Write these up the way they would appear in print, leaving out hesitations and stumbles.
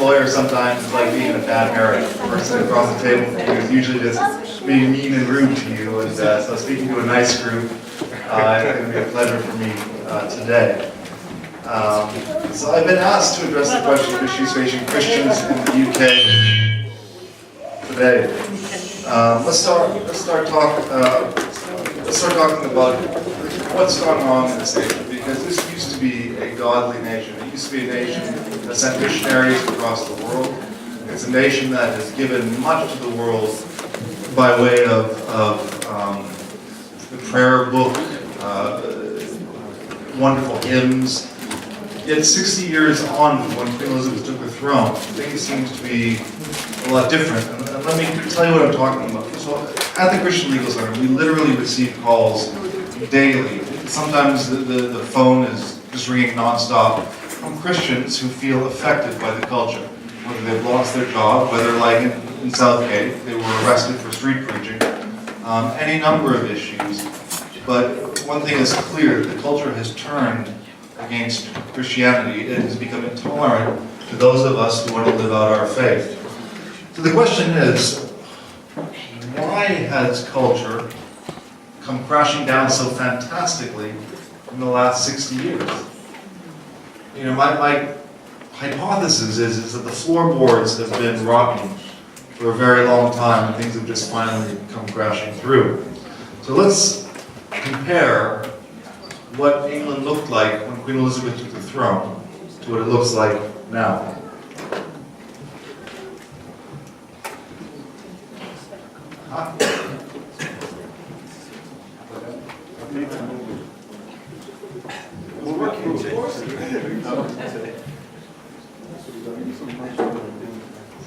lawyer sometimes is like being in a bad marriage. The person across the table from you is usually just being mean and rude to you, and so speaking to a nice group is going to be a pleasure for me today. So I've been asked to address the question of issues facing Christians in the UK today. Let's start talking about what's going on in this nation, because this used to be a godly nation. It used to be a nation that sent missionaries across the world. It's a nation that has given much to the world by way of the prayer book, wonderful hymns. Yet 60 years on from when Queen Elizabeth took the throne, things seem to be a lot different. And let me tell you what I'm talking about. So at the Christian Legal Center, we literally receive calls daily. Sometimes the phone is just ringing nonstop from Christians who feel affected by the culture. Whether they've lost their job, whether like in Southgate, they were arrested for street preaching, any number of issues. But one thing is clear, the culture has turned against Christianity. It has become intolerant to those of us who want to live out our faith. So the question is, why has culture come crashing down so fantastically in the last 60 years? You know, my hypothesis is that the floorboards have been rotten for a very long time, and things have just finally come crashing through. So let's compare what England looked like when Queen Elizabeth took the throne to what it looks like now.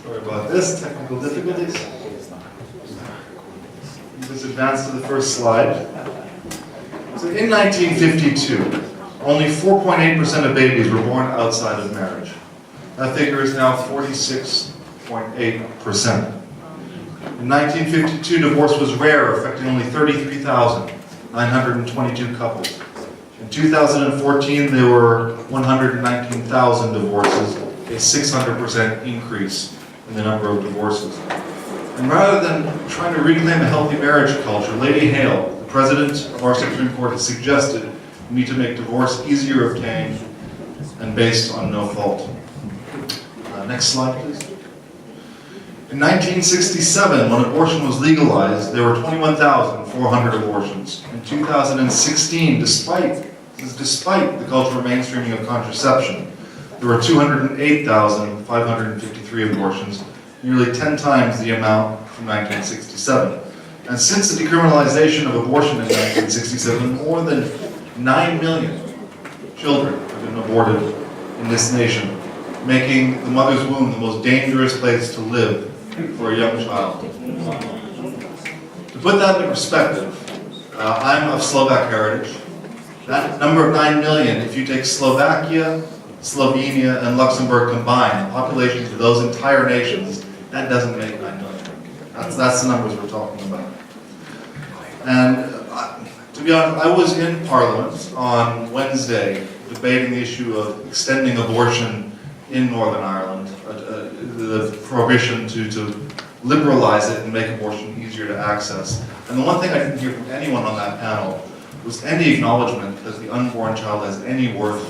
Sorry about this, technical difficulties. Let's advance to the first slide. So in 1952, only 4.8% of babies were born outside of marriage. That figure is now 46.8%. In 1952, divorce was rare, affecting only 33,922 couples. In 2014, there were 119,000 divorces, a 600% increase in the number of divorces. And rather than trying to reclaim a healthy marriage culture, Lady Hale, the President of our Supreme Court, has suggested we need to make divorce easier to obtain and based on no fault. Next slide, please. In 1967, when abortion was legalized, there were 21,400 abortions. In 2016, despite the cultural mainstreaming of contraception, there were 208,553 abortions, nearly 10 times the amount from 1967. And since the decriminalization of abortion in 1967, more than 9 million children have been aborted in this nation, making the mother's womb the most dangerous place to live for a young child. To put that into perspective, I'm of Slovak heritage. That number of 9 million, if you take Slovakia, Slovenia, and Luxembourg combined, the populations of those entire nations, that doesn't make 9 million. That's the numbers we're talking about. And to be honest, I was in Parliament on Wednesday debating the issue of extending abortion in Northern Ireland, the prohibition to liberalize it and make abortion easier to access. And the one thing I didn't hear from anyone on that panel was any acknowledgement that the unborn child has any worth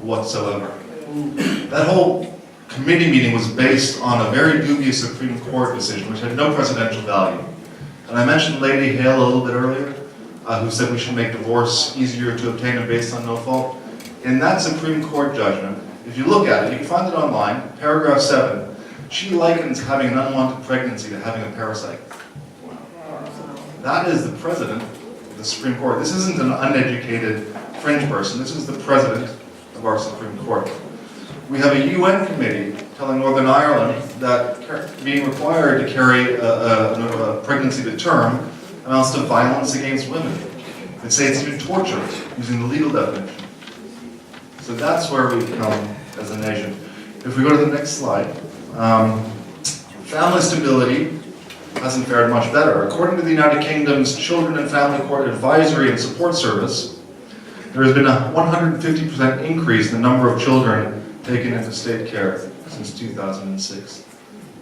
whatsoever. That whole committee meeting was based on a very dubious Supreme Court decision which had no precedential value. And I mentioned Lady Hale a little bit earlier, who said we should make divorce easier to obtain and based on no fault. In that Supreme Court judgment, if you look at it, you can find it online, paragraph 7, she likens having an unwanted pregnancy to having a parasite. That is the president of the Supreme Court. This isn't an uneducated fringe person, this is the president of our Supreme Court. We have a UN committee telling Northern Ireland that being required to carry a pregnancy to term amounts to violence against women. They say it's even torture, using the legal definition. So that's where we've come as a nation. If we go to the next slide, family stability hasn't fared much better. According to the United Kingdom's Children and Family Court Advisory and Support Service, there has been a 150% increase in the number of children taken into state care. since 2006.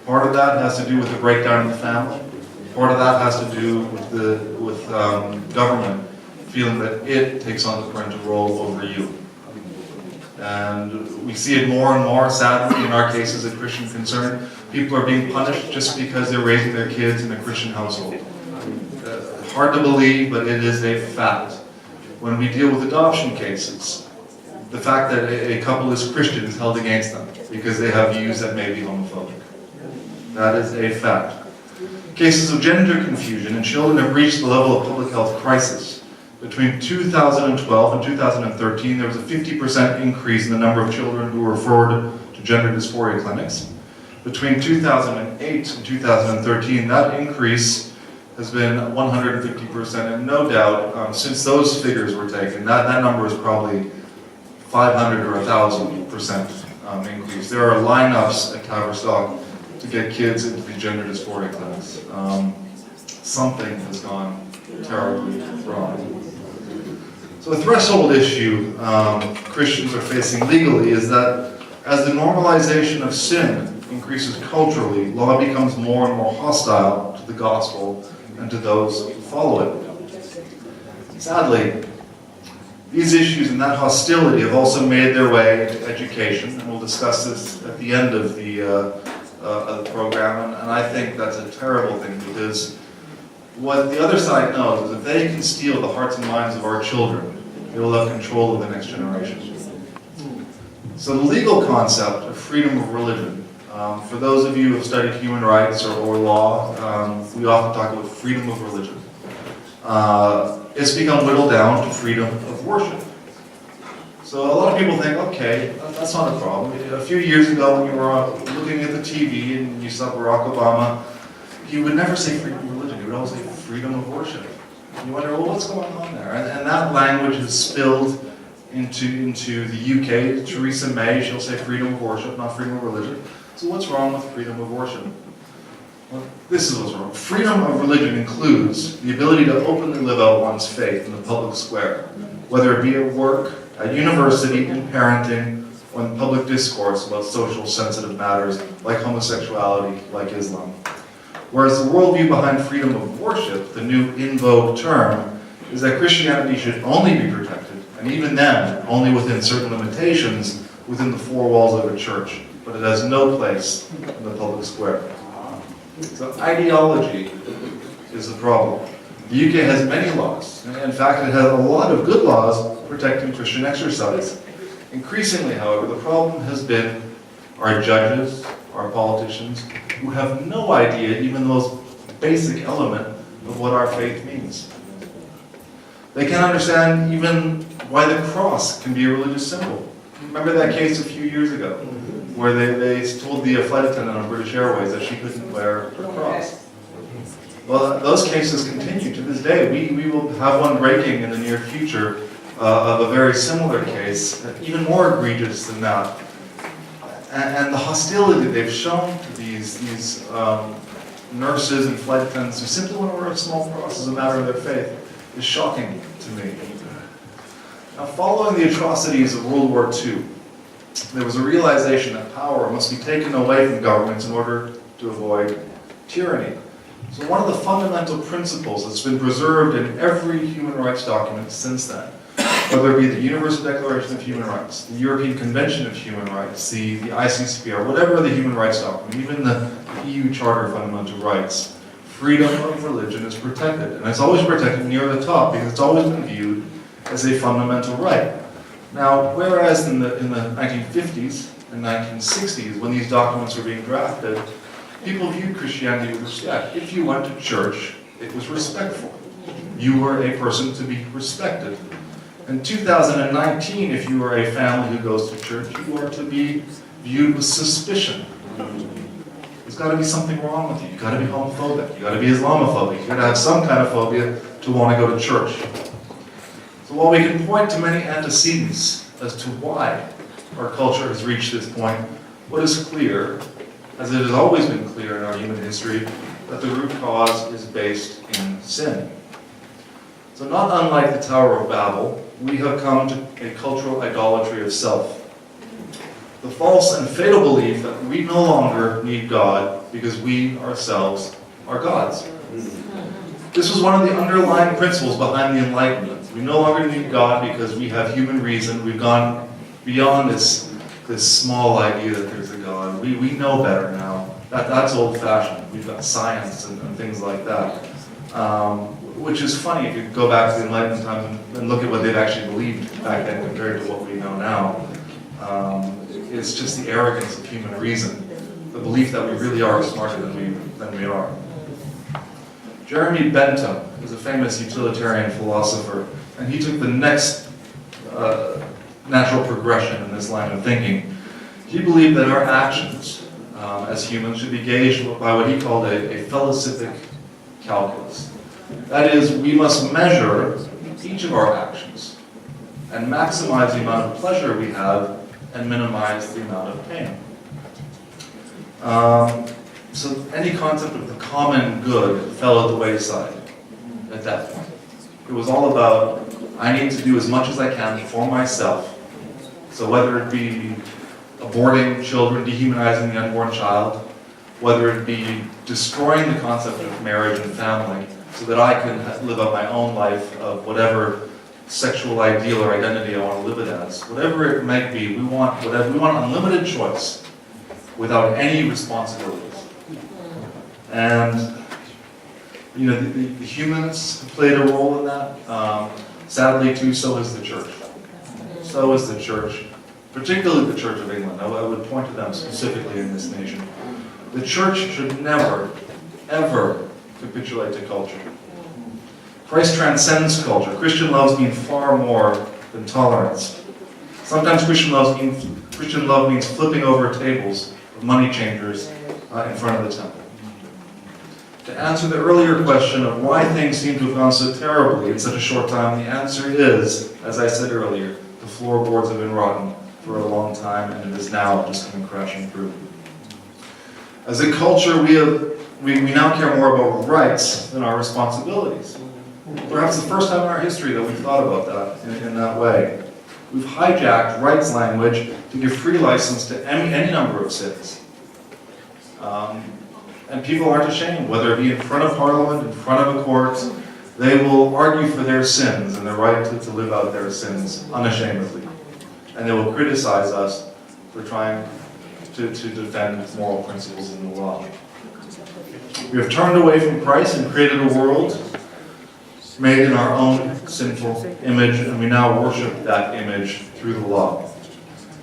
Part of that has to do with the breakdown of the family. Part of that has to do with government feeling that it takes on the parental role over you. And we see it more and more, sadly, in our cases of Christian concern. People are being punished just because they're raising their kids in a Christian household. Hard to believe, but it is a fact. When we deal with adoption cases, the fact that a couple is Christian is held against them because they have views that may be homophobic. That is a fact. Cases of gender confusion in children have reached the level of public health crisis. Between 2012 and 2013, there was a 50% increase in the number of children who were referred to gender dysphoria clinics. Between 2008 and 2013, that increase has been 150%, and no doubt, since those figures were taken, that number is probably 500 or 1,000% increase. There are lineups at Tavistock to get kids into the gender dysphoria clinics. Something has gone terribly wrong. So a threshold issue Christians are facing legally is that as the normalization of sin increases culturally, law becomes more and more hostile to the gospel and to those who follow it. Sadly, these issues and that hostility have also made their way into education, and we'll discuss this at the end of the program, and I think that's a terrible thing, because what the other side knows is if they can steal the hearts and minds of our children, they will have control of the next generation. So the legal concept of freedom of religion, for those of you who have studied human rights or law, we often talk about freedom of religion. It's become whittled down to freedom of worship. So a lot of people think, okay, that's not a problem. A few years ago when you were looking at the TV and you saw Barack Obama, he would never say freedom of religion, he would always say freedom of worship. And you wonder, well, what's going on there? And that language has spilled into the UK. Theresa May, she'll say freedom of worship, not freedom of religion. So what's wrong with freedom of worship? Well, this is what's wrong. Freedom of religion includes the ability to openly live out one's faith in the public square, whether it be at work, at university, in parenting, or in public discourse about social sensitive matters like homosexuality, like Islam. Whereas the worldview behind freedom of worship, the new in vogue term, is that Christianity should only be protected, and even then, only within certain limitations within the four walls of a church, but it has no place in the public square. So ideology is the problem. The UK has many laws. In fact, it has a lot of good laws protecting Christian exercise. Increasingly, however, the problem has been our judges, our politicians, who have no idea even the most basic element of what our faith means. They can't understand even why the cross can be a religious symbol. Remember that case a few years ago, where they told the flight attendant on British Airways that she couldn't wear her cross. Well, those cases continue to this day. We will have one breaking in the near future of a very similar case, even more egregious than that. And the hostility they've shown to these nurses and flight attendants who simply want to wear a small cross as a matter of their faith is shocking to me. Now, following the atrocities of World War II, there was a realization that power must be taken away from governments in order to avoid tyranny. So one of the fundamental principles that's been preserved in every human rights document since then, whether it be the Universal Declaration of Human Rights, the European Convention of Human Rights, the ICCPR, whatever the human rights document, even the EU Charter of Fundamental Rights, freedom of religion is protected. And it's always protected near the top because it's always been viewed as a fundamental right. Now, whereas in the 1950s and 1960s, when these documents were being drafted, people viewed Christianity with respect. If you went to church, it was respectful. You were a person to be respected. In 2019, if you are a family who goes to church, you are to be viewed with suspicion. There's got to be something wrong with you. You've got to be homophobic. You've got to be Islamophobic. You've got to have some kind of phobia to want to go to church. So while we can point to many antecedents as to why our culture has reached this point, what is clear, as it has always been clear in our human history, that the root cause is based in sin. So not unlike the Tower of Babel, we have come to a cultural idolatry of self. the false and fatal belief that we no longer need God because we ourselves are gods. This was one of the underlying principles behind the Enlightenment. We no longer need God because we have human reason. We've gone beyond this small idea that there's a God. We know better now. That's old-fashioned. We've got science and things like that. Which is funny if you go back to the Enlightenment time and look at what they'd actually believed back then compared to what we know now. It's just the arrogance of human reason, the belief that we really are smarter than we are. Jeremy Bentham is a famous utilitarian philosopher, and he took the next natural progression in this line of thinking. He believed that our actions as humans should be gauged by what he called a felicific calculus. That is, we must measure each of our actions and maximize the amount of pleasure we have and minimize the amount of pain. So any concept of the common good fell at the wayside at that point. It was all about, I need to do as much as I can for myself. So whether it be aborting children, dehumanizing the unborn child, whether it be destroying the concept of marriage and family so that I can live out my own life of whatever sexual ideal or identity I want to live it as. Whatever it might be, we want unlimited choice without any responsibilities. And you know, the humans played a role in that. Sadly, too, so is the church. So is the church, particularly the Church of England. I would point to them specifically in this nation. The church should never, ever capitulate to culture. Christ transcends culture. Christian love means far more than tolerance. Sometimes Christian love means flipping over tables of money changers in front of the temple. To answer the earlier question of why things seem to have gone so terribly in such a short time, the answer is, as I said earlier, the floorboards have been rotten for a long time, and it is now just coming crashing through. As a culture, we now care more about rights than our responsibilities. Perhaps the first time in our history that we've thought about that in that way. We've hijacked rights language to give free license to any number of sins. And people aren't ashamed, whether it be in front of Parliament, in front of a court, they will argue for their sins and their right to live out their sins unashamedly. And they will criticize us for trying to defend moral principles in the law. We have turned away from Christ and created a world made in our own sinful image, and we now worship that image through the law.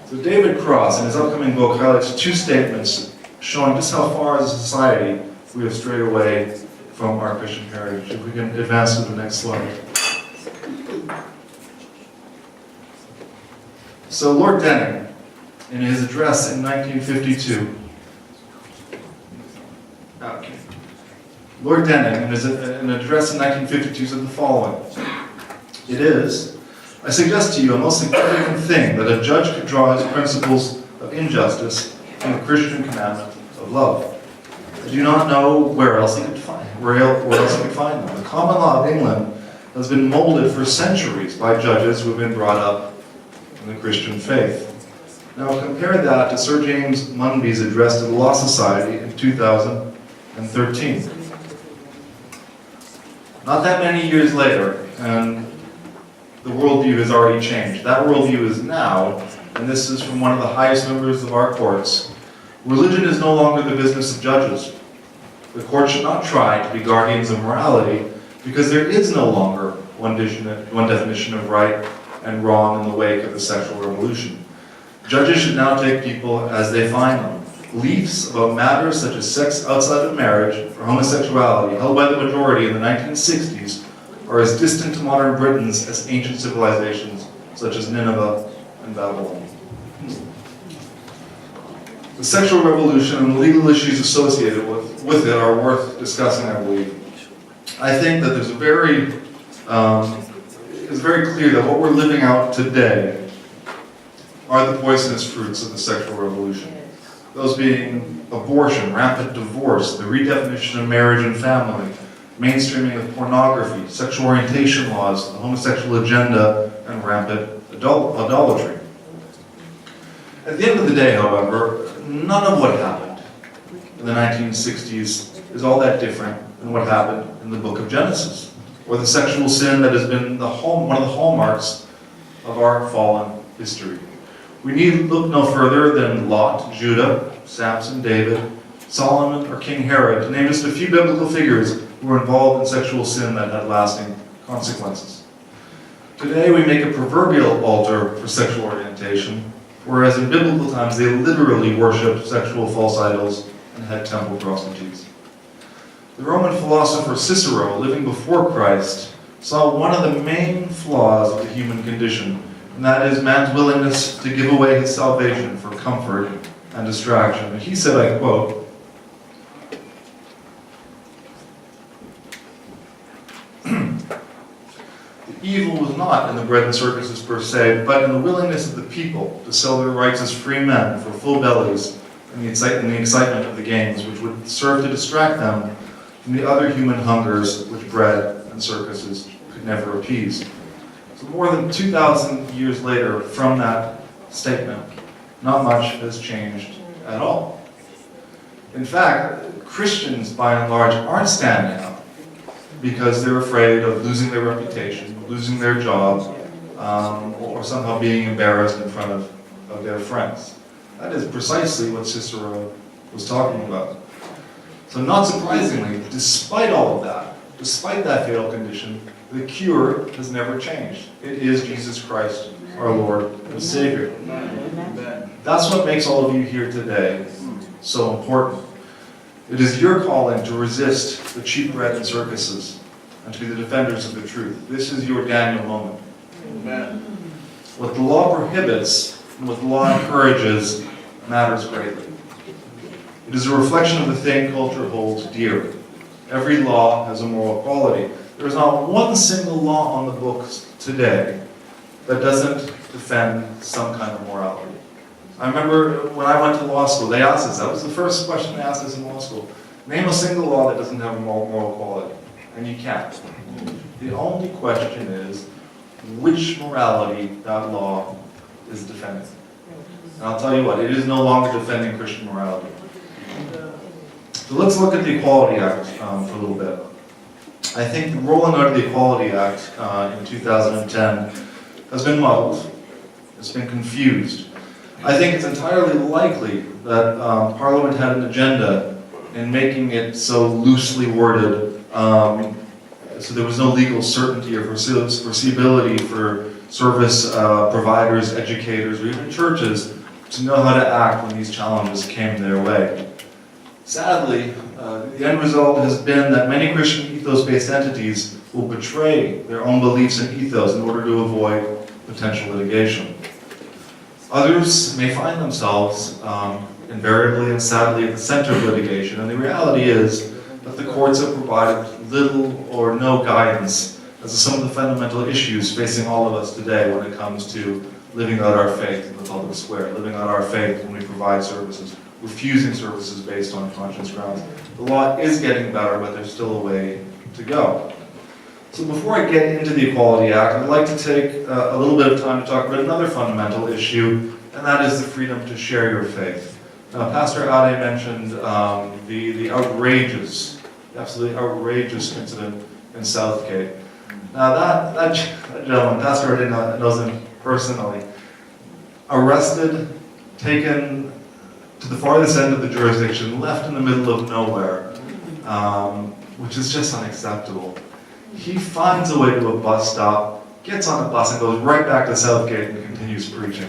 So David Cross, in his upcoming book, highlights two statements showing just how far as a society we have strayed away from our Christian heritage. If we can advance to the next slide. So Lord Denning, in his address in 1952, Lord Denning, in an address in 1952, said the following: "It is, I suggest to you, a most significant thing that a judge could draw his principles of injustice from the Christian commandment of love. I do not know where else he could find them. The common law of England has been molded for centuries by judges who have been brought up in the Christian faith." Now compare that to Sir James Munby's address to the Law Society in 2013. Not that many years later, and the worldview has already changed. That worldview is now, and this is from one of the highest members of our courts, religion is no longer the business of judges. The court should not try to be guardians of morality, because there is no longer one definition of right and wrong in the wake of the sexual revolution. Judges should now take people as they find them. Beliefs about matters such as sex outside of marriage or homosexuality, held by the majority in the 1960s, are as distant to modern Britons as ancient civilizations such as Nineveh and Babylon. The sexual revolution and the legal issues associated with it are worth discussing, I believe. I think that it's very clear that what we're living out today are the poisonous fruits of the sexual revolution. Those being abortion, rampant divorce, the redefinition of marriage and family, mainstreaming of pornography, sexual orientation laws, the homosexual agenda, and rampant idolatry. At the end of the day, however, none of what happened in the 1960s is all that different than what happened in the book of Genesis, or the sexual sin that has been one of the hallmarks of our fallen history. We need look no further than Lot, Judah, Samson, David, Solomon, or King Herod, to name just a few biblical figures who were involved in sexual sin that had lasting consequences. Today we make a proverbial altar for sexual orientation, whereas in biblical times they literally worshipped sexual false idols and had temple prostitutes. The Roman philosopher Cicero, living before Christ, saw one of the main flaws of the human condition, and that is man's willingness to give away his salvation for comfort and distraction. And he said, I quote, "The evil was not in the bread and circuses per se, but in the willingness of the people to sell their rights as free men for full bellies and the excitement of the games, which would serve to distract them from the other human hungers which bread and circuses could never appease." So more than 2,000 years later from that statement, not much has changed at all. In fact, Christians by and large aren't standing up because they're afraid of losing their reputation, losing their job, or somehow being embarrassed in front of their friends. That is precisely what Cicero was talking about. So not surprisingly, despite all of that, despite that fatal condition, the cure has never changed. It is Jesus Christ, our Lord and Savior. That's what makes all of you here today so important. It is your calling to resist the cheap bread and circuses and to be the defenders of the truth. This is your Daniel moment. What the law prohibits and what the law encourages matters greatly. It is a reflection of the thing culture holds dear. Every law has a moral quality. There is not one single law on the books today that doesn't defend some kind of morality. I remember when I went to law school, they asked us, that was the first question they asked us in law school, name a single law that doesn't have a moral quality. And you can't. The only question is, which morality that law is defending. And I'll tell you what, it is no longer defending Christian morality. So let's look at the Equality Act for a little bit. I think the rolling out of the Equality Act in 2010 has been muddled. It's been confused. I think it's entirely likely that Parliament had an agenda in making it so loosely worded, so there was no legal certainty or foreseeability for service providers, educators, or even churches to know how to act when these challenges came their way. Sadly, the end result has been that many Christian ethos-based entities will betray their own beliefs and ethos in order to avoid potential litigation. Others may find themselves invariably and sadly at the center of litigation, and the reality is that the courts have provided little or no guidance as to some of the fundamental issues facing all of us today when it comes to living out our faith in the public square, living out our faith when we provide services, refusing services based on conscience grounds. The law is getting better, but there's still a way to go. So before I get into the Equality Act, I'd like to take a little bit of time to talk about another fundamental issue, and that is the freedom to share your faith. Now, Pastor Ade mentioned the outrageous, absolutely outrageous incident in Southgate. Now that gentleman, Pastor Ade knows him personally, arrested, taken to the farthest end of the jurisdiction, left in the middle of nowhere, which is just unacceptable. He finds a way to a bus stop, gets on a bus and goes right back to Southgate and continues preaching.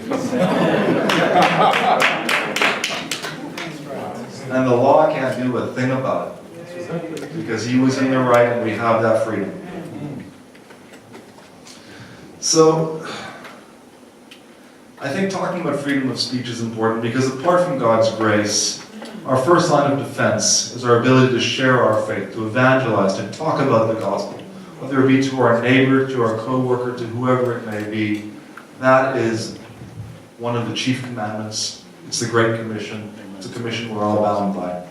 And the law can't do a thing about it, because he was in the right and we have that freedom. So, I think talking about freedom of speech is important because apart from God's grace, our first line of defense is our ability to share our faith, to evangelize, to talk about the gospel, whether it be to our neighbor, to our co-worker, to whoever it may be. That is one of the chief commandments. It's the Great Commission. It's a commission we're all bound by.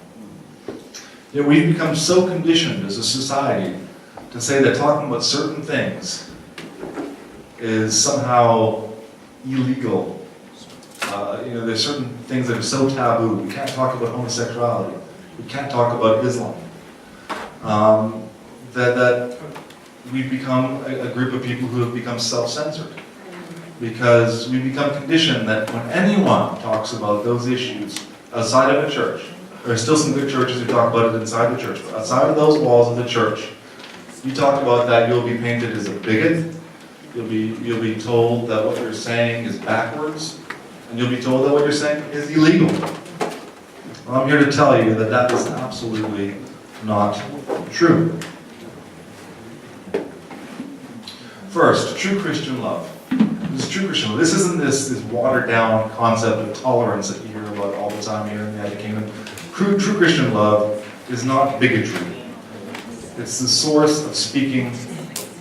Yet we've become so conditioned as a society to say that talking about certain things is somehow illegal, there's certain things that are so taboo. We can't talk about homosexuality. We can't talk about Islam. That we've become a group of people who have become self-censored. Because we become conditioned that when anyone talks about those issues outside of a church, there are still some good churches who talk about it inside the church, but outside of those walls of the church, you talk about that, you'll be painted as a bigot, you'll be told that what you're saying is backwards, and you'll be told that what you're saying is illegal. Well, I'm here to tell you that that is absolutely not true. First, true Christian love. This is true Christian love. This isn't this watered down concept of tolerance that you hear about all the time here in the United Kingdom. True Christian love is not bigotry. It's the source of speaking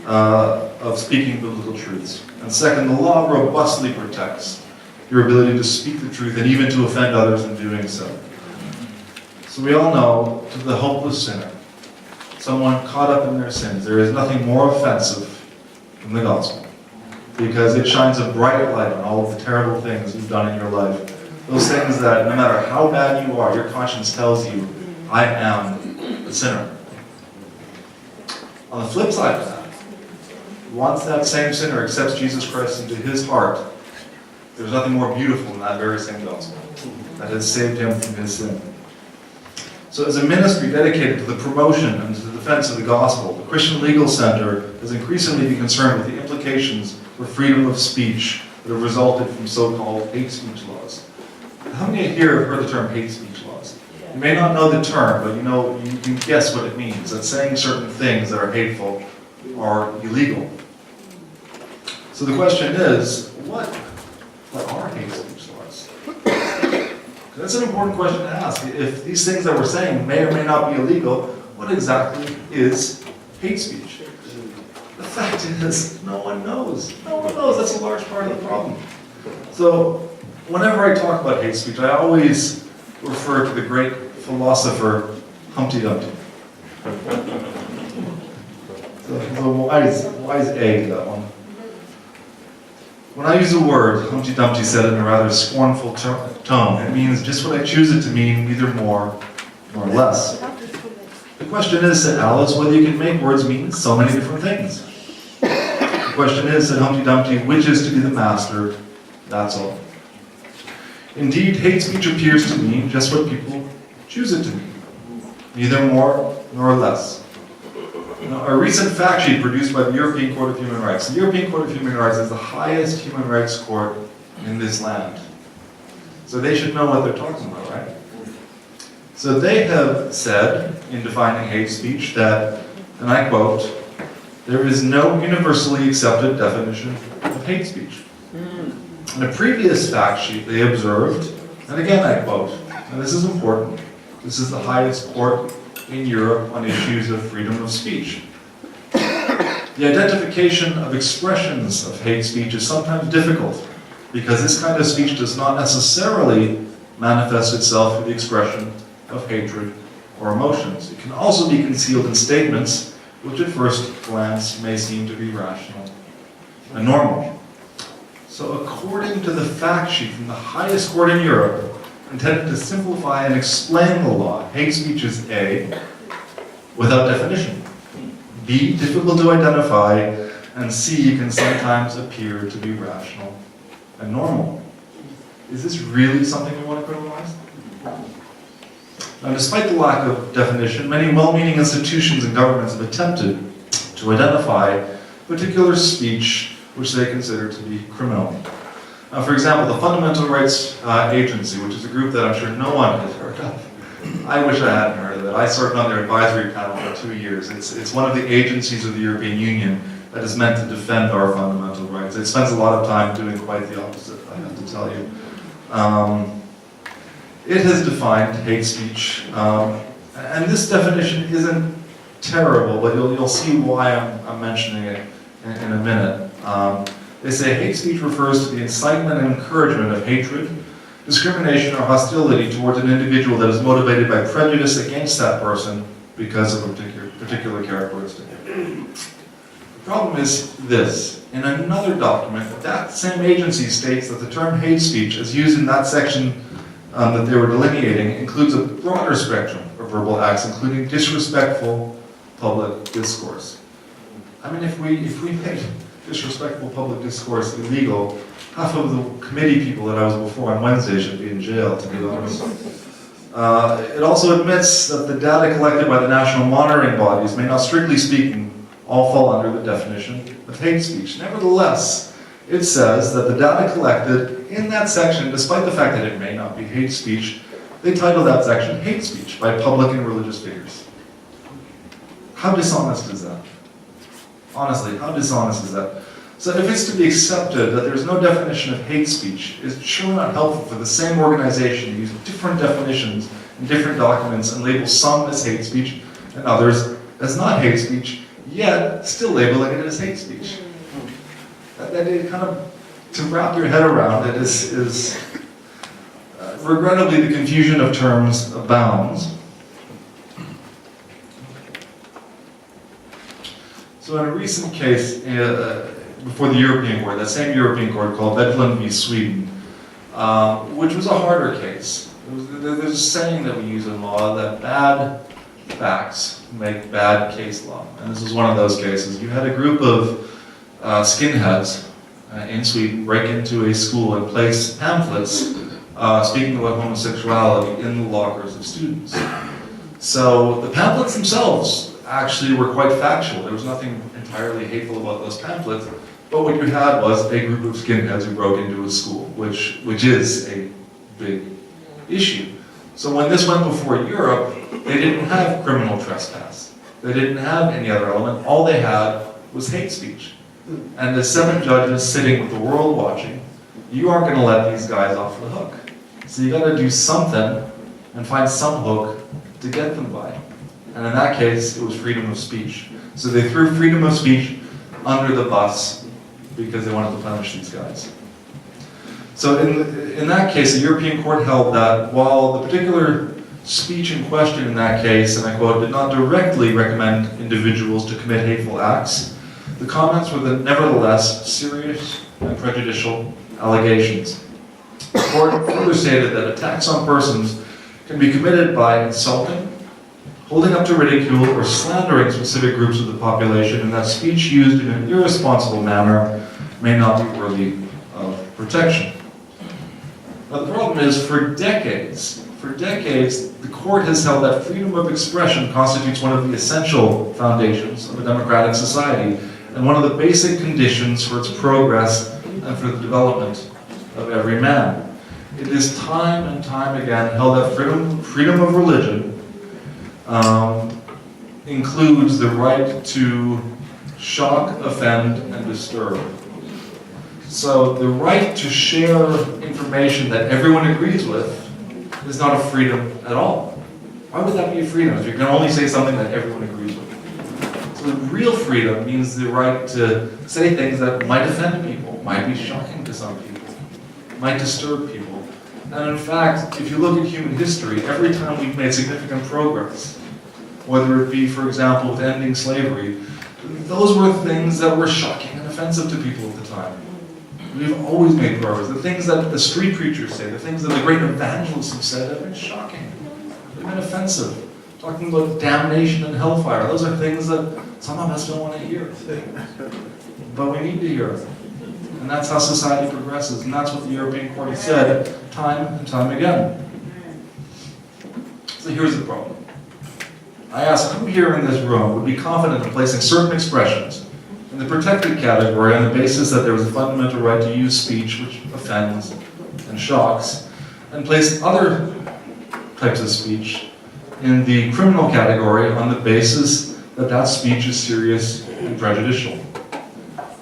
biblical truths. And second, the law robustly protects your ability to speak the truth and even to offend others in doing so. So we all know, to the hopeless sinner, someone caught up in their sins, there is nothing more offensive than the gospel, because it shines a bright light on all of the terrible things you've done in your life. Those things that no matter how bad you are, your conscience tells you, I am a sinner. On the flip side of that, once that same sinner accepts Jesus Christ into his heart, there's nothing more beautiful than that very same gospel that has saved him from his sin. So as a ministry dedicated to the promotion and to the defense of the gospel, the Christian Legal Center has increasingly been concerned with the implications for freedom of speech that have resulted from so-called hate speech laws. How many here have heard the term hate speech laws? You may not know the term, but you can guess what it means, that saying certain things that are hateful are illegal. So the question is, what are hate speech laws? That's an important question to ask. If these things that we're saying may or may not be illegal, what exactly is hate speech? The fact is, no one knows. No one knows. That's a large part of the problem. So, whenever I talk about hate speech, I always refer to the great philosopher Humpty Dumpty. The wise egg, that one. When I use a word, Humpty Dumpty said it in a rather scornful tone. It means just what I choose it to mean, neither more nor less. The question is, said Alice, whether you can make words mean so many different things. The question is, said Humpty Dumpty, which is to be the master, that's all. Indeed, hate speech appears to mean just what people choose it to mean, neither more nor less. Now, a recent fact sheet produced by the European Court of Human Rights. The European Court of Human Rights is the highest human rights court in this land. So they should know what they're talking about, right? So they have said, in defining hate speech, that, and I quote, there is no universally accepted definition of hate speech. In a previous fact sheet, they observed, and again I quote, and this is important, this is the highest court in Europe on issues of freedom of speech. The identification of expressions of hate speech is sometimes difficult because this kind of speech does not necessarily manifest itself through the expression of hatred or emotions. It can also be concealed in statements which at first glance may seem to be rational and normal. So according to the fact sheet from the highest court in Europe, intended to simplify and explain the law, hate speech is A, without definition, B, difficult to identify, and C, can sometimes appear to be rational and normal. Is this really something we want to criminalize? Now, despite the lack of definition, many well-meaning institutions and governments have attempted to identify particular speech which they consider to be criminal. Now, for example, the Fundamental Rights Agency, which is a group that I'm sure no one has heard of. I wish I hadn't heard of it. I served on their advisory panel for 2 years. It's one of the agencies of the European Union that is meant to defend our fundamental rights. It spends a lot of time doing quite the opposite, I have to tell you. It has defined hate speech, and this definition isn't terrible, but you'll see why I'm mentioning it in a minute. They say hate speech refers to the incitement and encouragement of hatred, discrimination, or hostility towards an individual that is motivated by prejudice against that person because of a particular characteristic. problem is this. In another document, that same agency states that the term hate speech, as used in that section that they were delineating, includes a broader spectrum of verbal acts, including disrespectful public discourse. I mean, if we make disrespectful public discourse illegal, half of the committee people that I was before on Wednesday should be in jail, to be honest. It also admits that the data collected by the national monitoring bodies may not, strictly speaking, all fall under the definition of hate speech. Nevertheless, it says that the data collected in that section, despite the fact that it may not be hate speech, they title that section hate speech by public and religious figures. How dishonest is that? Honestly, how dishonest is that? So if it's to be accepted that there's no definition of hate speech, it's surely not helpful for the same organization to use different definitions in different documents and label some as hate speech and others as not hate speech, yet still labeling it as hate speech. That kind of, to wrap your head around it is regrettably the confusion of terms abounds. So in a recent case before the European Court, that same European Court called Vedlund v. Sweden, which was a harder case. There's a saying that we use in law that bad facts make bad case law. And this is one of those cases. You had a group of skinheads in Sweden break into a school and place pamphlets speaking about homosexuality in the lockers of students. So the pamphlets themselves actually were quite factual. There was nothing entirely hateful about those pamphlets, but what you had was a group of skinheads who broke into a school, which is a big issue. So when this went before Europe, they didn't have criminal trespass. They didn't have any other element. All they had was hate speech. And the 7 judges sitting with the world watching, you aren't going to let these guys off the hook. So you got to do something and find some hook to get them by. And in that case, it was freedom of speech. So they threw freedom of speech under the bus because they wanted to punish these guys. So in that case, the European Court held that while the particular speech in question in that case, and I quote, did not directly recommend individuals to commit hateful acts, the comments were nevertheless serious and prejudicial allegations. The court further stated that attacks on persons can be committed by insulting, holding up to ridicule, or slandering specific groups of the population, and that speech used in an irresponsible manner may not be worthy of protection. Now the problem is, for decades, the court has held that freedom of expression constitutes one of the essential foundations of a democratic society, and one of the basic conditions for its progress and for the development of every man. It is time and time again held that freedom of religion includes the right to shock, offend, and disturb. So the right to share information that everyone agrees with is not a freedom at all. Why would that be a freedom if you can only say something that everyone agrees with? So real freedom means the right to say things that might offend people, might be shocking to some people, might disturb people. And in fact, if you look at human history, every time we've made significant progress, whether it be, for example, with ending slavery, those were things that were shocking and offensive to people at the time. We've always made progress. The things that the street preachers say, the things that the great evangelists have said have been shocking. They've been offensive. Talking about damnation and hellfire, those are things that some of us don't want to hear. But we need to hear it. And that's how society progresses. And that's what the European Court has said time and time again. So here's the problem. I ask who here in this room would be confident in placing certain expressions in the protected category on the basis that there was a fundamental right to use speech which offends and shocks, and place other types of speech in the criminal category on the basis that that speech is serious and prejudicial.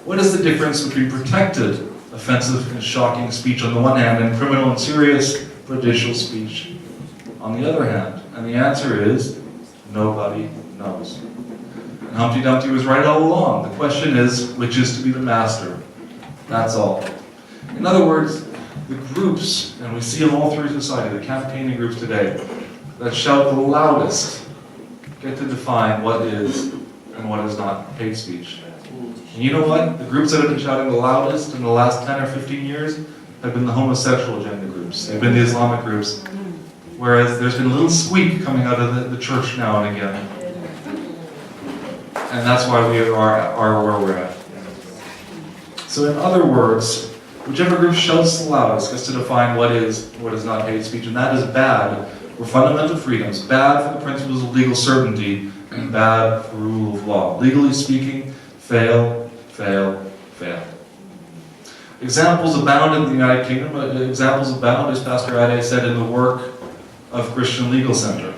What is the difference between protected, offensive, and shocking speech on the one hand, and criminal and serious, prejudicial speech on the other hand? And the answer is, nobody knows. And Humpty Dumpty was right all along. The question is, which is to be the master? That's all. In other words, the groups, and we see them all through society, the campaigning groups today, that shout the loudest, get to define what is and what is not hate speech. And you know what? The groups that have been shouting the loudest in the last 10 or 15 years have been the homosexual agenda groups. They've been the Islamic groups. Whereas there's been a little squeak coming out of the church now and again. And that's why we are where we're at. So in other words, whichever group shouts the loudest gets to define what is not hate speech, and that is bad for fundamental freedoms, bad for the principles of legal certainty, and bad for rule of law. Legally speaking, fail, fail, fail. Examples abound in the United Kingdom. Examples abound, as Pastor Ade said, in the work of Christian Legal Center.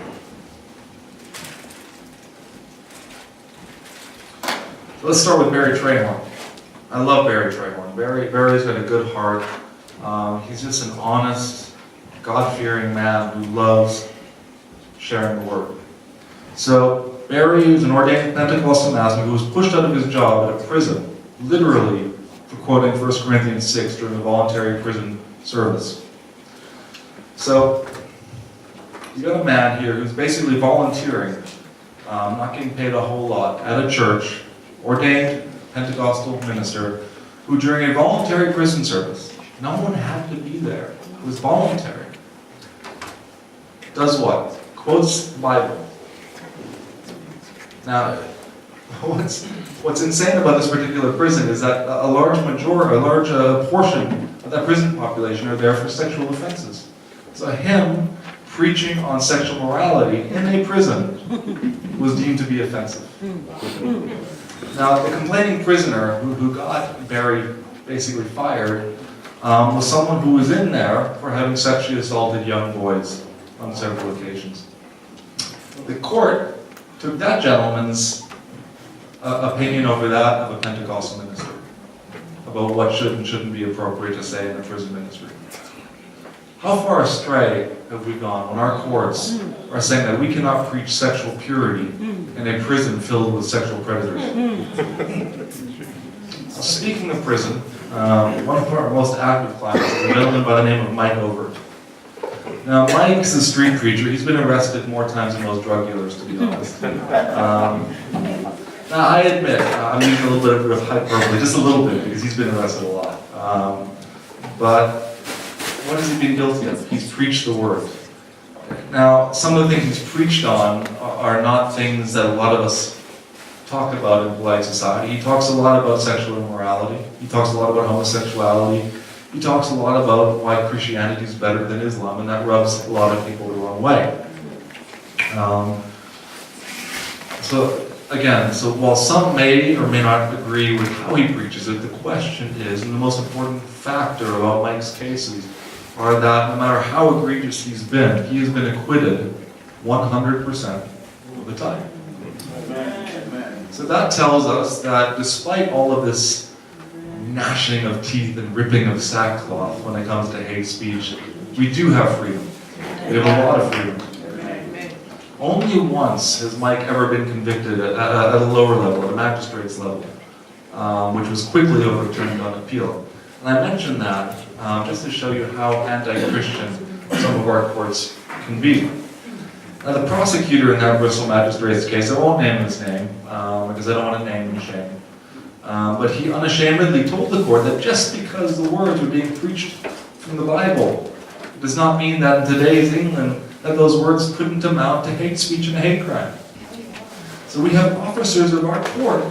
Let's start with Barry Trahorn. I love Barry Trahorn. Barry's got a good heart. He's just an honest, God-fearing man who loves sharing the word. So Barry is an ordained Pentecostal minister who was pushed out of his job at a prison, literally for quoting 1 Corinthians 6 during a voluntary prison service. So you got a man here who's basically volunteering, not getting paid a whole lot, at a church, ordained Pentecostal minister, who during a voluntary prison service, no one had to be there, it was voluntary, does what? Quotes the Bible. Now, what's insane about this particular prison is that a large portion of that prison population are there for sexual offenses. So him preaching on sexual morality in a prison was deemed to be offensive. Now, the complaining prisoner who got Barry basically fired was someone who was in there for having sexually assaulted young boys on several occasions. The court took that gentleman's opinion over that of a Pentecostal minister about what should and shouldn't be appropriate to say in a prison ministry. How far astray have we gone when our courts are saying that we cannot preach sexual purity in a prison filled with sexual predators? So speaking of prison, one of our most active clients is a gentleman by the name of Mike Overt. Now, Mike's a street preacher. He's been arrested more times than most drug dealers, to be honest. Now, I admit, I'm using a little bit of hyperbole, just a little bit, because he's been arrested a lot. But what has he been guilty of? He's preached the word. Now, some of the things he's preached on are not things that a lot of us talk about in polite society. He talks a lot about sexual immorality. He talks a lot about homosexuality. He talks a lot about why Christianity is better than Islam, and that rubs a lot of people the wrong way. So while some may or may not agree with how he preaches it, the question is, and the most important factor about Mike's cases, are that no matter how egregious he has been acquitted 100% of the time. So that tells us that despite all of this gnashing of teeth and ripping of sackcloth when it comes to hate speech, we do have freedom. We have a lot of freedom. Only once has Mike ever been convicted at a lower level, at a magistrate's level, which was quickly overturned on appeal. And I mention that just to show you how anti-Christian some of our courts can be. Now, the prosecutor in that Bristol magistrate's case, I won't name his name because I don't want to name and shame. But he unashamedly told the court that just because the words were being preached from the Bible does not mean that in today's England that those words couldn't amount to hate speech and a hate crime. So we have officers of our court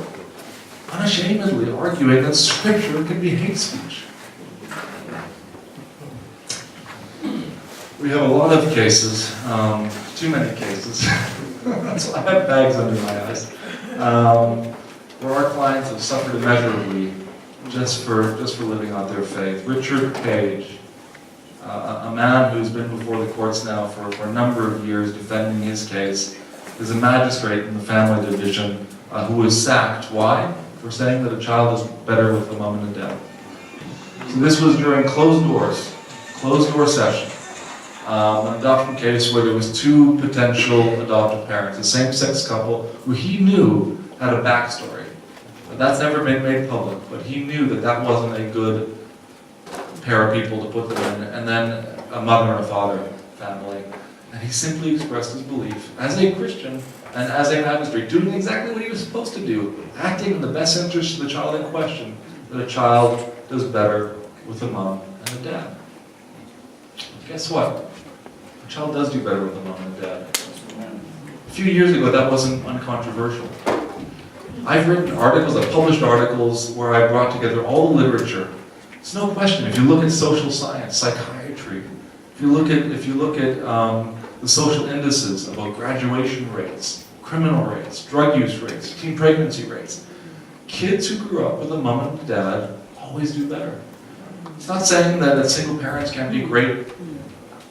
unashamedly arguing that Scripture can be hate speech. We have a lot of cases, too many cases, that's why I have bags under my eyes, where our clients have suffered immeasurably just for living out their faith. Richard Page, a man who's been before the courts now for a number of years defending his case, is a magistrate in the family division who was sacked. Why? For saying that a child is better with the mom and the dad. So this was during closed door session. An adoption case where there was two potential adoptive parents, a same-sex couple who he knew had a backstory. That's never been made public, but he knew that that wasn't a good pair of people to put them in. And then a mother and a father family. And he simply expressed his belief as a Christian and as a magistrate, doing exactly what he was supposed to do, acting in the best interest of the child in question, that a child does better with a mom and a dad. Guess what? A child does do better with a mom and a dad. A few years ago, that wasn't uncontroversial. I've written articles, I've published articles where I brought together all the literature. It's no question, if you look at social science, psychiatry, if you look at the social indices about graduation rates, criminal rates, drug use rates, teen pregnancy rates, kids who grew up with a mom and a dad always do better. It's not saying that single parents can't be great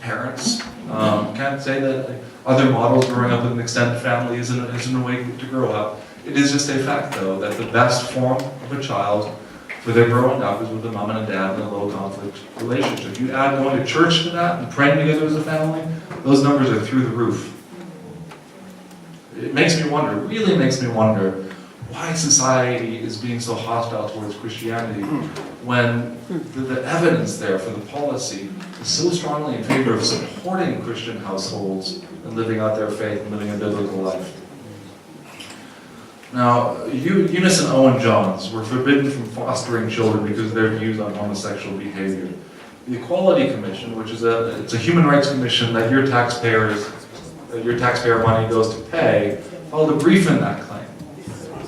parents. Can't say that other models growing up with an extended family isn't a way to grow up. It is just a fact, though, that the best form of a child for their growing up is with a mom and a dad in a low conflict relationship. You add going to church to that and praying together as a family, those numbers are through the roof. It makes me wonder, really makes me wonder, why society is being so hostile towards Christianity when the evidence there for the policy is so strongly in favor of supporting Christian households and living out their faith and living a biblical life. Now, Eunice and Owen Johns were forbidden from fostering children because of their views on homosexual behavior. The Equality Commission, which is it's a human rights commission that your taxpayer money goes to pay, filed a brief in that claim.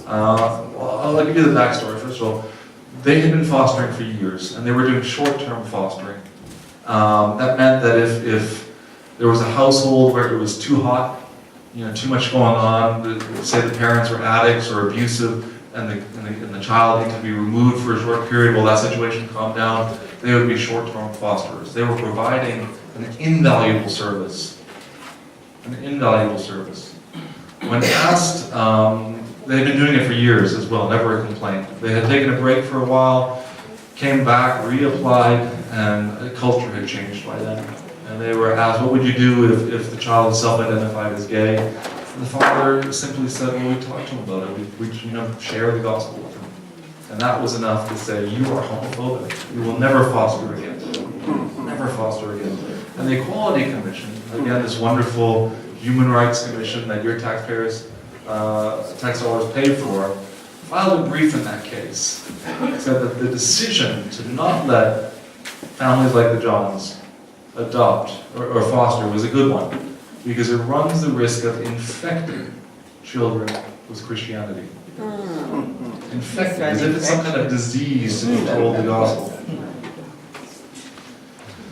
I'll give you the backstory. First of all, they had been fostering for years, and they were doing short-term fostering. That meant that if there was a household where it was too hot, too much going on, say the parents were addicts or abusive, and the child needed to be removed for a short period while that situation calmed down, they would be short-term fosterers. They were providing an invaluable service. An invaluable service. When asked, they'd been doing it for years as well, never a complaint. They had taken a break for a while, came back, reapplied, and the culture had changed by then. And they were asked, what would you do if the child self-identified as gay? And the father simply said, well, we talked to him about it. We share the gospel with him. And that was enough to say, you are homophobic. You will never foster again. Never foster again. And the Equality Commission, again, this wonderful human rights commission that your tax dollars paid for, filed a brief in that case. It said that the decision to not let families like the Johns adopt or foster was a good one, because it runs the risk of infecting children with Christianity. Infecting, as if it's some kind of disease to be told the gospel.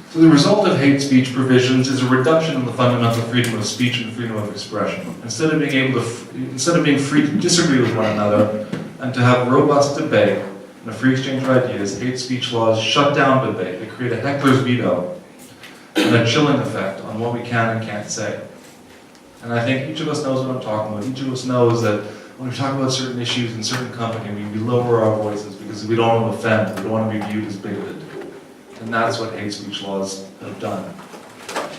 So the result of hate speech provisions is a reduction in the fundamental freedom of speech and freedom of expression. Instead of being free to disagree with one another and to have robust debate and a free exchange of ideas, hate speech laws shut down debate. They create a heckler's veto and a chilling effect on what we can and can't say. And I think each of us knows what I'm talking about. Each of us knows that when we talk about certain issues in certain company, we lower our voices because we don't want to offend, we don't want to be viewed as bigoted. And that's what hate speech laws have done.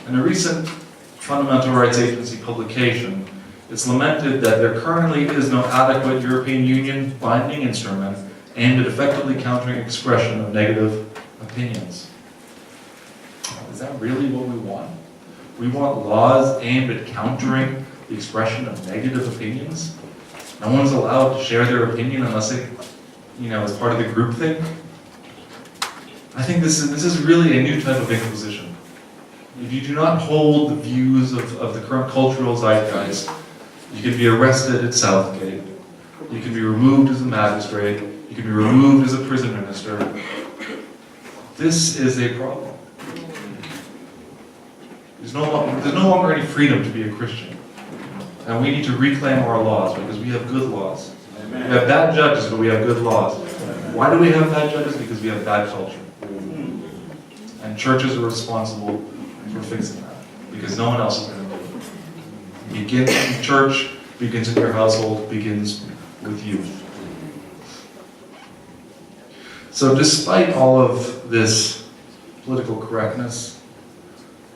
In a recent Fundamental Rights Agency publication, it's lamented that there currently is no adequate European Union binding instrument aimed at effectively countering expression of negative opinions. Is that really what we want? We want laws aimed at countering the expression of negative opinions? No one's allowed to share their opinion unless it, is part of the group thing? I think this is really a new type of inquisition. If you do not hold the views of the current cultural zeitgeist, you can be arrested at Southgate, you can be removed as a magistrate, you can be removed as a prison minister. This is a problem. There's no longer any freedom to be a Christian. And we need to reclaim our laws because we have good laws. Amen. We have bad judges, but we have good laws. Why do we have bad judges? Because we have bad culture. And churches are responsible for fixing that, because no one else is going to do it. It begins in church, begins in your household, begins with you. So despite all of this political correctness,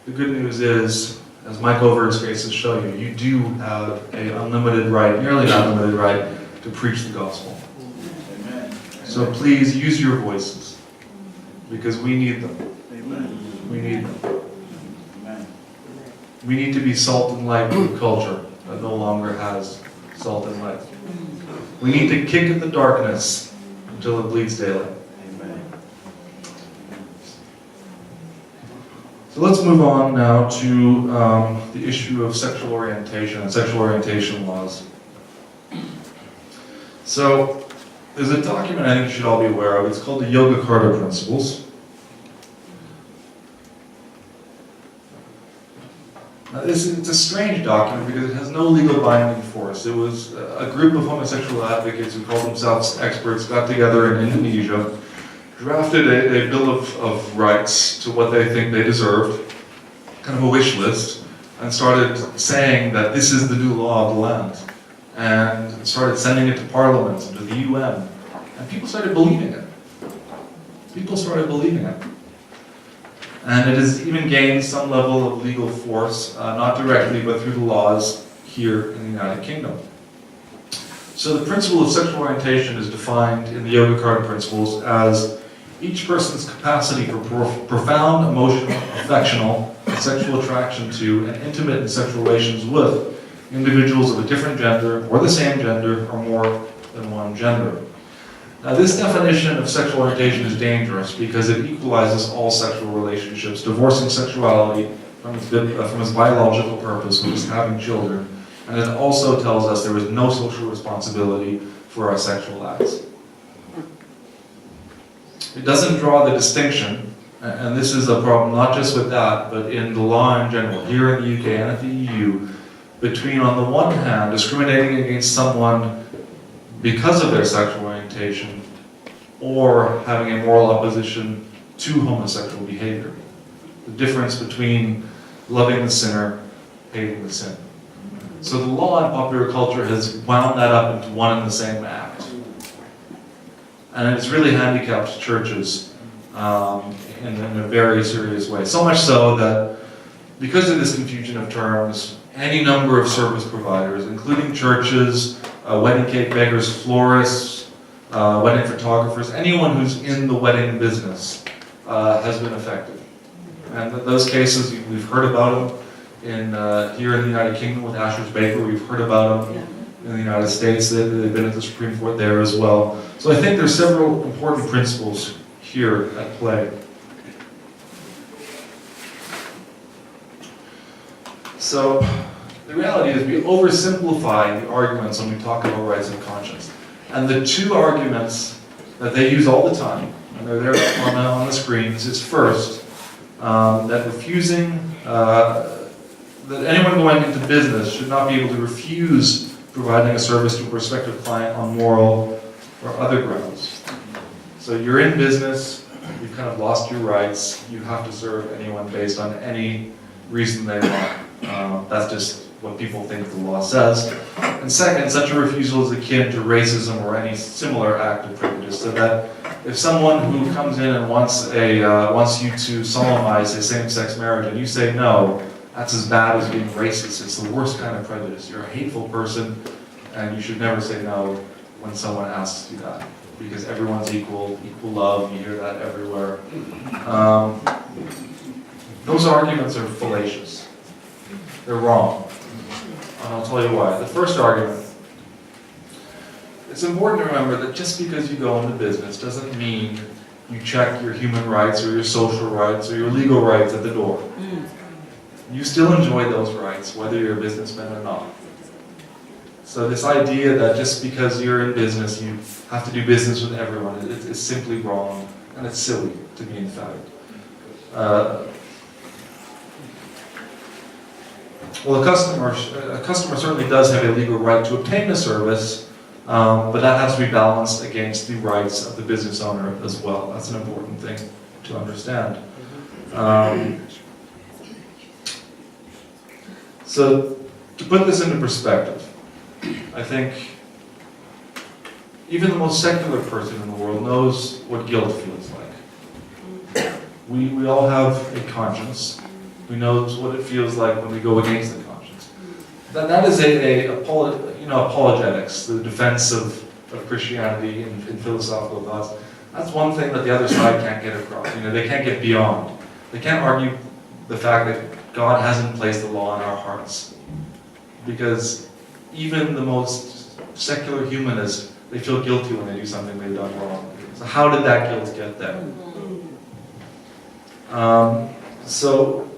the good news is, as Mike Over's cases show you, you do have an unlimited right, nearly an unlimited right, to preach the gospel. Amen. So please use your voices, because we need them. Amen. We need them. Amen. We need to be salt and light to a culture that no longer has salt and light. We need to kick at the darkness until it bleeds daylight. Amen. So let's move on now to the issue of sexual orientation and sexual orientation laws. So there's a document I think you should all be aware of. It's called the Yoga Carta Principles. Now, it's a strange document because it has no legal binding force. It was a group of homosexual advocates who called themselves experts, got together in Indonesia, drafted a Bill of Rights to what they think they deserved, kind of a wish list, and started saying that this is the new law of the land, and started sending it to Parliament and to the UN, and people started believing it. People started believing it. And it has even gained some level of legal force, not directly, but through the laws here in the United Kingdom. So the principle of sexual orientation is defined in the Yoga Carta Principles as each person's capacity for profound emotional, affectional, and sexual attraction to, and intimate and sexual relations with individuals of a different gender, or the same gender, or more than one gender. Now, this definition of sexual orientation is dangerous because it equalizes all sexual relationships, divorcing sexuality from its biological purpose, which is having children, and it also tells us there is no social responsibility for our sexual acts. It doesn't draw the distinction, and this is a problem not just with that, but in the law in general, here in the UK and at the EU, between, on the one hand, discriminating against someone because of their sexual orientation, or having a moral opposition to homosexual behavior. The difference between loving the sinner, hating the sin. So the law in popular culture has wound that up into one and the same act. And it's really handicapped churches in a very serious way. So much so that because of this confusion of terms, any number of service providers, including churches, wedding cake bakers, florists, wedding photographers, anyone who's in the wedding business has been affected. And those cases, we've heard about them here in the United Kingdom with Asher's Baker. We've heard about them in the United States. They've been at the Supreme Court there as well. So I think there's several important principles here at play. So the reality is we oversimplify the arguments when we talk about rights of conscience. And the two arguments that they use all the time, and they're there on the screens, is first, that refusing, that anyone going into business should not be able to refuse providing a service to a prospective client on moral or other grounds. So you're in business, you've kind of lost your rights, you have to serve anyone based on any reason they want. That's just what people think the law says. And second, such a refusal is akin to racism or any similar act of prejudice, so that if someone who comes in and wants you to solemnize a same-sex marriage and you say no, that's as bad as being racist. It's the worst kind of prejudice. You're a hateful person, and you should never say no when someone asks you that, because everyone's equal love, you hear that everywhere. Those arguments are fallacious. They're wrong. And I'll tell you why. The first argument, it's important to remember that just because you go into business doesn't mean you check your human rights or your social rights or your legal rights at the door. You still enjoy those rights, whether you're a businessman or not. So this idea that just because you're in business, you have to do business with everyone, is simply wrong, and it's silly to be emphatic. Well, a customer certainly does have a legal right to obtain a service, but that has to be balanced against the rights of the business owner as well. That's an important thing to understand. So, to put this into perspective, I think even the most secular person in the world knows what guilt feels like. We all have a conscience. We know what it feels like when we go against the conscience. That is apologetics, the defense of Christianity in philosophical thoughts. That's one thing that the other side can't get across. They can't get beyond. They can't argue the fact that God hasn't placed the law in our hearts. Because even the most secular humanists, they feel guilty when they do something they've done wrong. So how did that guilt get there? So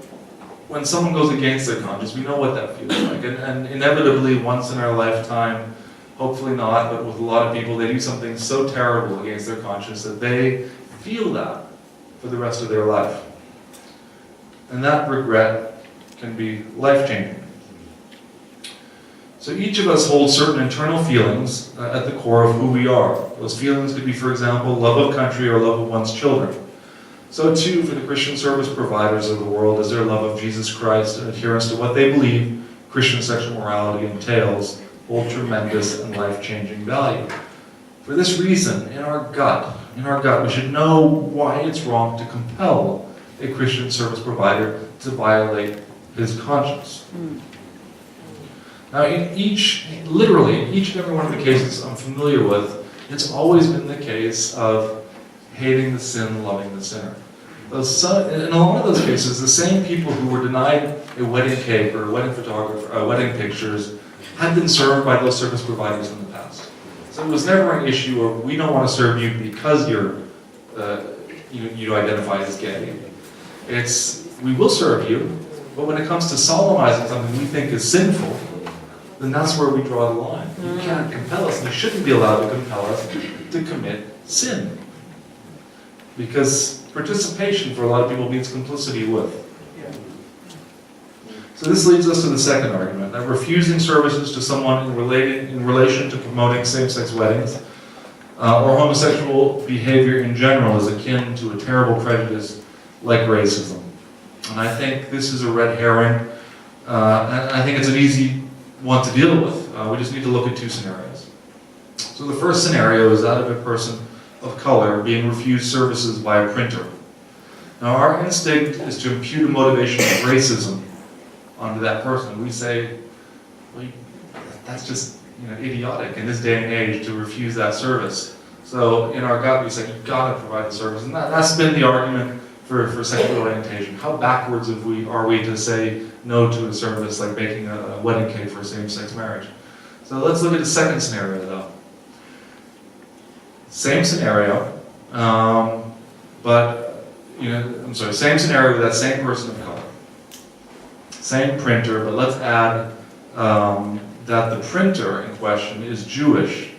when someone goes against their conscience, we know what that feels like. And inevitably, once in our lifetime, hopefully not, but with a lot of people, they do something so terrible against their conscience that they feel that for the rest of their life. And that regret can be life-changing. So each of us holds certain internal feelings at the core of who we are. Those feelings could be, for example, love of country or love of one's children. So too, for the Christian service providers of the world, is their love of Jesus Christ and adherence to what they believe Christian sexual morality entails hold tremendous and life-changing value. For this reason, in our gut, we should know why it's wrong to compel a Christian service provider to violate his conscience. Now, literally, in each and every one of the cases I'm familiar with, it's always been the case of hating the sin, loving the sinner. In a lot of those cases, the same people who were denied a wedding cake or a wedding photographer, wedding pictures, had been served by those service providers in the past. So it was never an issue of, we don't want to serve you because you identify as gay. It's, we will serve you, but when it comes to solemnizing something we think is sinful, then that's where we draw the line. You can't compel us, and you shouldn't be allowed to compel us to commit sin. Because participation for a lot of people means complicity with. So this leads us to the second argument, that refusing services to someone in relation to promoting same-sex weddings or homosexual behavior in general is akin to a terrible prejudice like racism. And I think this is a red herring, and I think it's an easy one to deal with. We just need to look at two scenarios. So the first scenario is that of a person of color being refused services by a printer. Now our instinct is to impute a motivation of racism onto that person. We say, well, that's just idiotic in this day and age to refuse that service. So in our gut we say, you've got to provide the service. And that's been the argument for sexual orientation. How backwards are we to say no to a service like baking a wedding cake for a same-sex marriage? So let's look at the second scenario though. Same scenario, same scenario with that same person of color. Same printer, but let's add that the printer in question is Jewish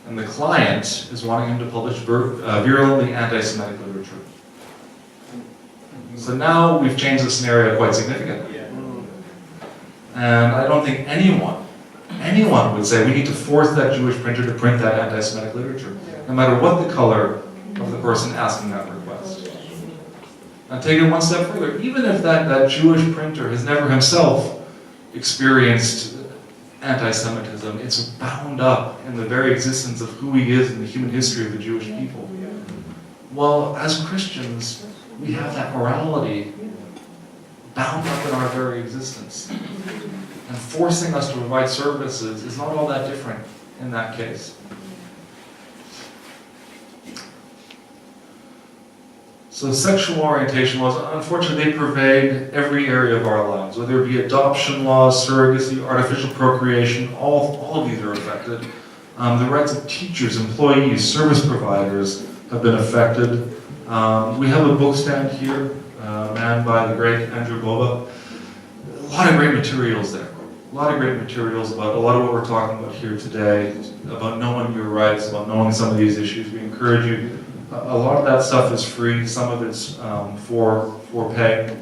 and the client is wanting him to publish virulently anti-Semitic literature. So now we've changed the scenario quite significantly. And I don't think anyone would say we need to force that Jewish printer to print that anti-Semitic literature, no matter what the color of the person asking that request. And take it one step further, even if that Jewish printer has never himself experienced anti-Semitism, it's bound up in the very existence of who he is in the human history of the Jewish people. Well, as Christians, we have that morality bound up in our very existence. And forcing us to provide services is not all that different in that case. So sexual orientation laws, unfortunately, they pervade every area of our lives, whether it be adoption laws, surrogacy, artificial procreation, all of these are affected. The rights of teachers, employees, service providers have been affected. We have a book stand here, manned by the great Andrew Boba. A lot of great materials there. A lot of great materials about a lot of what we're talking about here today, about knowing your rights, about knowing some of these issues. We encourage you. A lot of that stuff is free, some of it's for pay,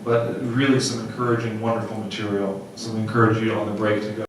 but really some encouraging, wonderful material. So we encourage you on the break to go.